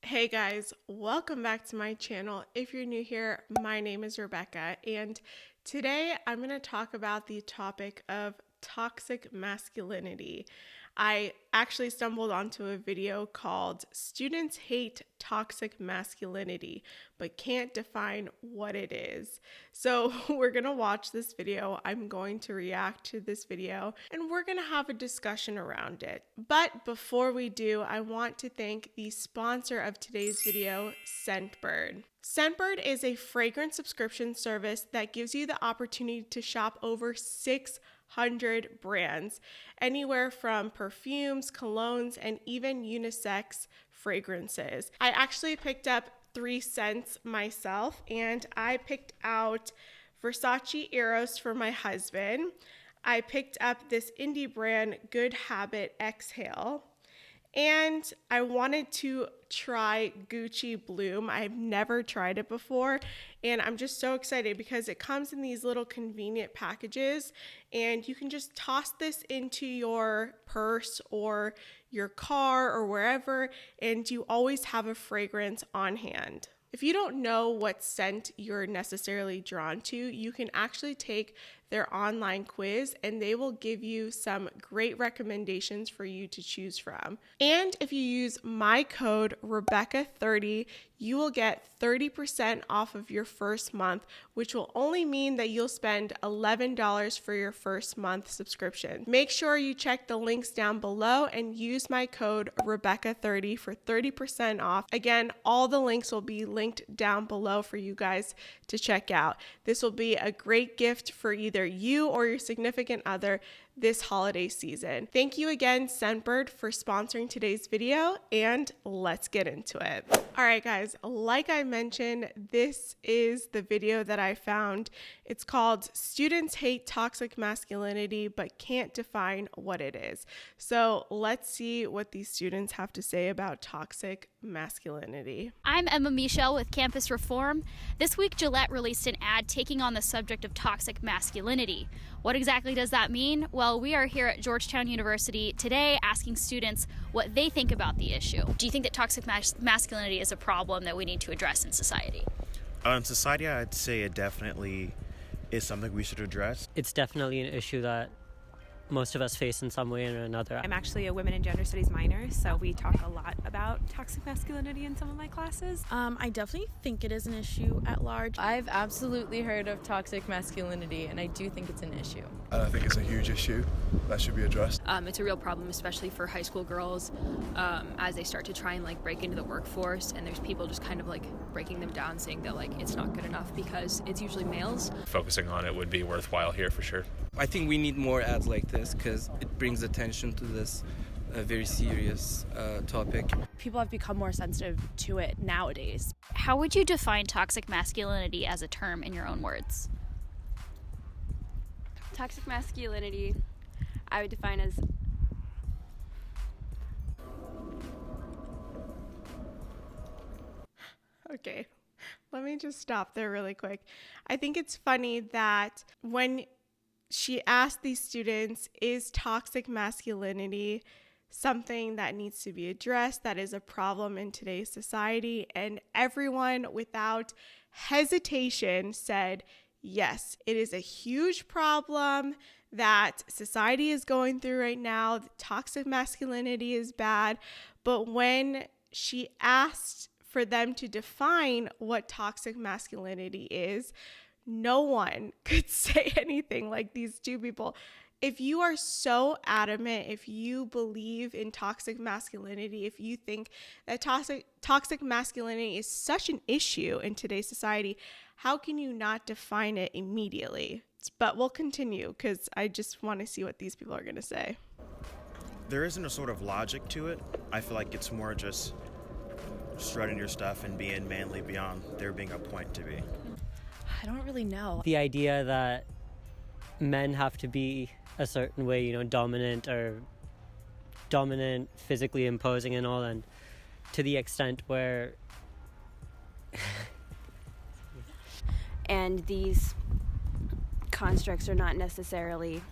Hey guys, welcome back to my channel. If you're new here, my name is Rebecca, and today I'm going to talk about the topic of toxic masculinity. I actually stumbled onto a video called Students Hate Toxic Masculinity, but can't define what it is. So we're going to watch this video. I'm going to react to this video and we're going to have a discussion around it. But before we do, I want to thank the sponsor of today's video, Scentbird. Scentbird is a fragrance subscription service that gives you the opportunity to shop over 600 brands, anywhere from perfumes, colognes, and even unisex fragrances. I actually picked up 3 scents myself, and I picked out Versace Eros for my husband. I picked up this indie brand, Good Habit Exhale. And I wanted to try Gucci Bloom. I've never tried it before, and I'm just so excited because it comes in these little convenient packages, and you can just toss this into your purse or your car or wherever, and you always have a fragrance on hand. If you don't know what scent you're necessarily drawn to, you can actually take their online quiz and they will give you some great recommendations for you to choose from. And if you use my code Rebecca30, you will get 30% off of your first month, which will only mean that you'll spend $11 for your first month subscription. Make sure you check the links down below and use my code Rebecca30 for 30% off. Again, all the links will be linked down below for you guys to check out. This will be a great gift for either you or your significant other this holiday season. Thank you again, Scentbird, for sponsoring today's video, and let's get into it. All right, guys, like I mentioned, this is the video that I found. It's called Students Hate Toxic Masculinity, but Can't Define What It Is. So let's see what these students have to say about toxic masculinity. I'm Emma Michelle with Campus Reform. This week, Gillette released an ad taking on the subject of toxic masculinity. What exactly does that mean? Well, we are here at Georgetown University today asking students what they think about the issue. Do you think that toxic masculinity is a problem that we need to address in society? In society, I'd say it definitely is something we should address. It's definitely an issue that most of us face in some way or another. I'm actually a women and gender studies minor, so we talk a lot about toxic masculinity in some of my classes. I definitely think it is an issue at large. I've absolutely heard of toxic masculinity, and I do think it's an issue. I think it's a huge issue that should be addressed. It's a real problem, especially for high school girls, as they start to try and break into the workforce, and there's people just kind of breaking them down, saying that it's not good enough because it's usually males. Focusing on it would be worthwhile here for sure. I think we need more ads like this because it brings attention to this very serious topic. People have become more sensitive to it nowadays. How would you define toxic masculinity as a term in your own words? Toxic masculinity, I would define as Okay, let me just stop there really quick. I think it's funny that when she asked these students, is toxic masculinity something that needs to be addressed, that is a problem in today's society? And everyone without hesitation said, yes, it is a huge problem that society is going through right now. Toxic masculinity is bad. But when she asked for them to define what toxic masculinity is, no one could say anything. Like these two people. If you are so adamant, if you believe in toxic masculinity, if you think that toxic masculinity is such an issue in today's society, how can you not define it immediately? But we'll continue because I just want to see what these people are going to say. There isn't a sort of logic to it. I feel like it's more just strutting your stuff and being manly beyond there being a point to be. I don't really know. The idea that men have to be a certain way, dominant, physically imposing and all, and to the extent where and these constructs are not necessarily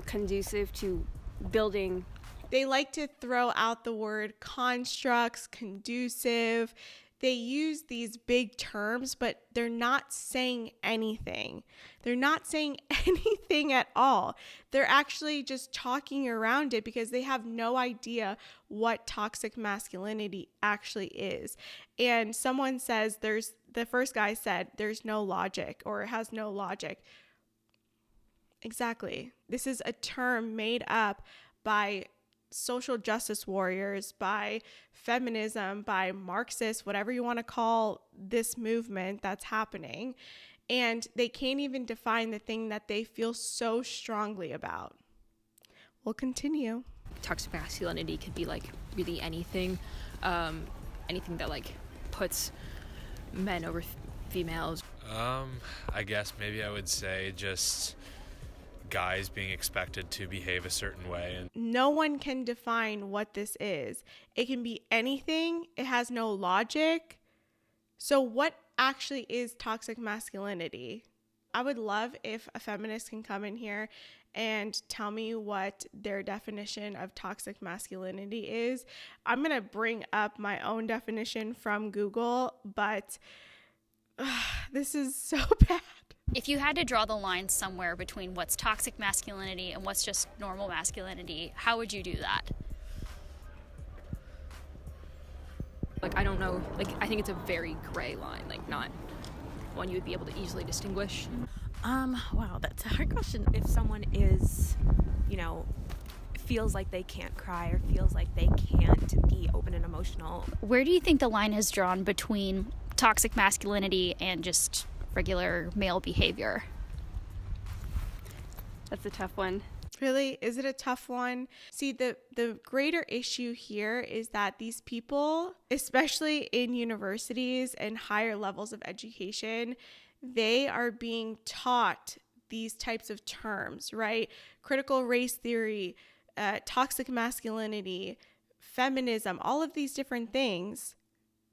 conducive to building They like to throw out the word constructs, conducive. They use these big terms, but they're not saying anything. They're not saying anything at all. They're actually just talking around it because they have no idea what toxic masculinity actually is. And someone says the first guy said there's no logic, or it has no logic. Exactly. This is a term made up by social justice warriors, by feminism, by Marxists, whatever you want to call this movement that's happening. And they can't even define the thing that they feel so strongly about. We'll continue. Toxic masculinity could be like really anything, anything that like puts men over females. I guess maybe I would say just guys being expected to behave a certain way. And no one can define what this is. It can be anything. It has no logic. So what actually is toxic masculinity? I would love if a feminist can come in here and tell me what their definition of toxic masculinity is. I'm going to bring up my own definition from Google, but this is so bad. If you had to draw the line somewhere between what's toxic masculinity and what's just normal masculinity, how would you do that? Like, I don't know, like, I think it's a very gray line, like not one you would be able to easily distinguish. Wow, that's a hard question. If someone is, feels like they can't cry or feels like they can't be open and emotional. Where do you think the line is drawn between toxic masculinity and just regular male behavior? That's a tough one. Really? Is it a tough one? See, the greater issue here is that these people, especially in universities and higher levels of education, they are being taught these types of terms, right? Critical race theory, toxic masculinity, feminism, all of these different things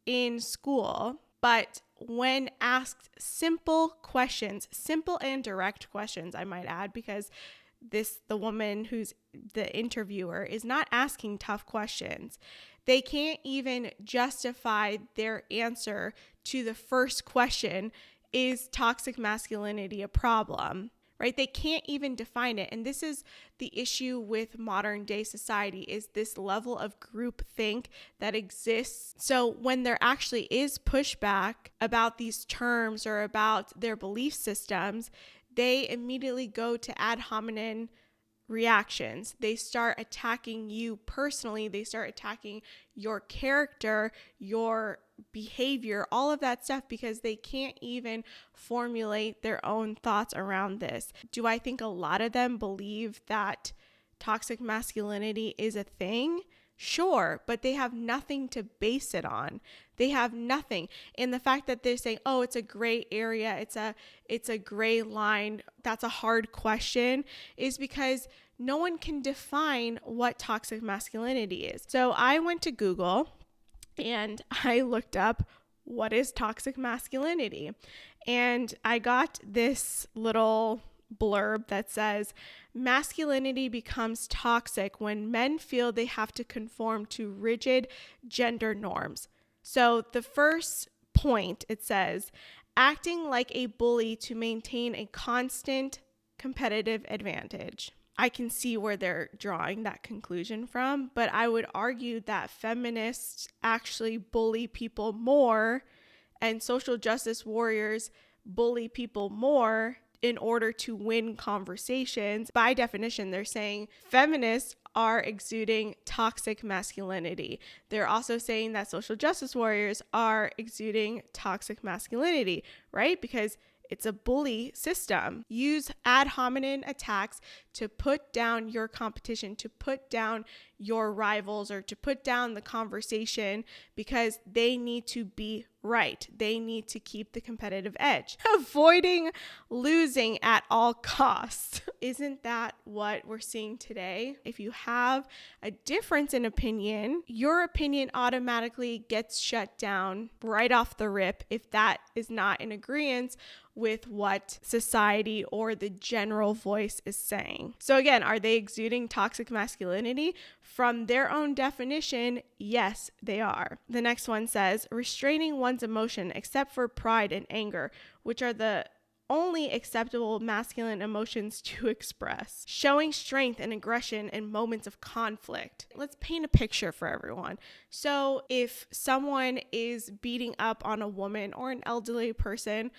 in school. But when asked simple questions, simple and direct questions, I might add, because the woman who's the interviewer is not asking tough questions. They can't even justify their answer to the first question, is toxic masculinity a problem? Right? They can't even define it. And this is the issue with modern day society, is this level of groupthink that exists. So when there actually is pushback about these terms or about their belief systems, they immediately go to ad hominem reactions. They start attacking you personally. They start attacking your character, your behavior, all of that stuff, because they can't even formulate their own thoughts around this. Do I think a lot of them believe that toxic masculinity is a thing? Sure, but they have nothing to base it on. They have nothing. And the fact that they're saying, oh, it's a gray area, it's a gray line, that's a hard question, is because no one can define what toxic masculinity is. So I went to Google and I looked up what is toxic masculinity. And I got this little blurb that says, masculinity becomes toxic when men feel they have to conform to rigid gender norms. So the first point, it says, acting like a bully to maintain a constant competitive advantage. I can see where they're drawing that conclusion from, but I would argue that feminists actually bully people more, and social justice warriors bully people more in order to win conversations. By definition, they're saying feminists are exuding toxic masculinity. They're also saying that social justice warriors are exuding toxic masculinity, right? Because it's a bully system. Use ad hominem attacks to put down your competition, to put down your rivals, or to put down the conversation, because they need to be right. They need to keep the competitive edge. Avoiding losing at all costs. Isn't that what we're seeing today? If you have a difference in opinion, your opinion automatically gets shut down right off the rip if that is not in agreement with what society or the general voice is saying. So again, are they exuding toxic masculinity? From their own definition, yes, they are. The next one says, restraining one's emotion except for pride and anger, which are the only acceptable masculine emotions to express. Showing strength and aggression in moments of conflict. Let's paint a picture for everyone. So if someone is beating up on a woman or an elderly person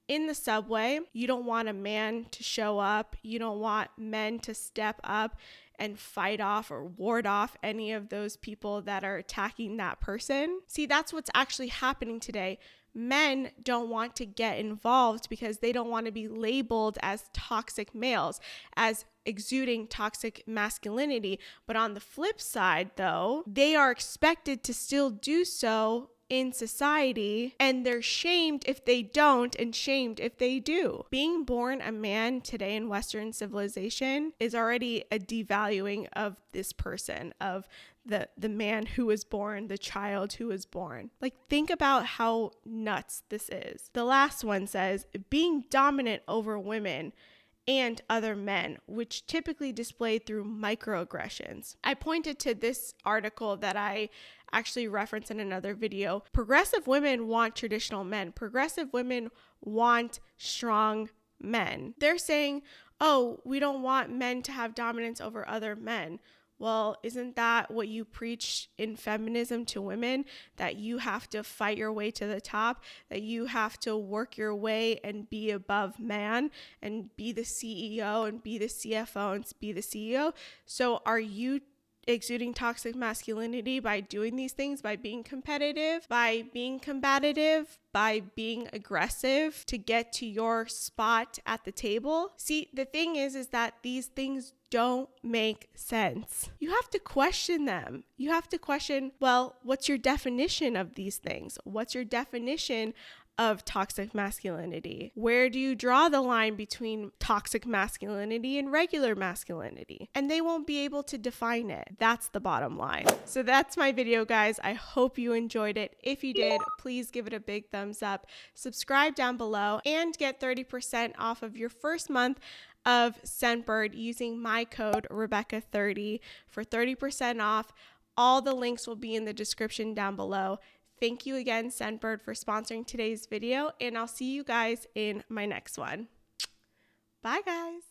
in the subway, you don't want a man to show up. You don't want men to step up and fight off or ward off any of those people that are attacking that person. See, that's what's actually happening today. Men don't want to get involved because they don't want to be labeled as toxic males, as exuding toxic masculinity. But on the flip side, though, they are expected to still do so in society, and they're shamed if they don't and shamed if they do. Being born a man today in Western civilization is already a devaluing of this person, of the man who was born, the child who was born. Like, think about how nuts this is. The last one says, being dominant over women and other men, which typically displayed through microaggressions. I pointed to this article that I actually referenced in another video. Progressive women want traditional men. Progressive women want strong men. They're saying, oh, we don't want men to have dominance over other men. Well, isn't that what you preach in feminism to women? That you have to fight your way to the top, that you have to work your way and be above man and be the CEO and be the CFO and be the CEO. So are you exuding toxic masculinity by doing these things, by being competitive, by being combative, by being aggressive to get to your spot at the table? See, the thing is that these things don't make sense. You have to question them. You have to question, well, what's your definition of these things? What's your definition of toxic masculinity? Where do you draw the line between toxic masculinity and regular masculinity? And they won't be able to define it. That's the bottom line. So that's my video, guys. I hope you enjoyed it. If you did, please give it a big thumbs up. Subscribe down below and get 30% off of your first month of Scentbird using my code Rebecca30 for 30% off. All the links will be in the description down below. Thank you again, Scentbird, for sponsoring today's video, and I'll see you guys in my next one. Bye, guys.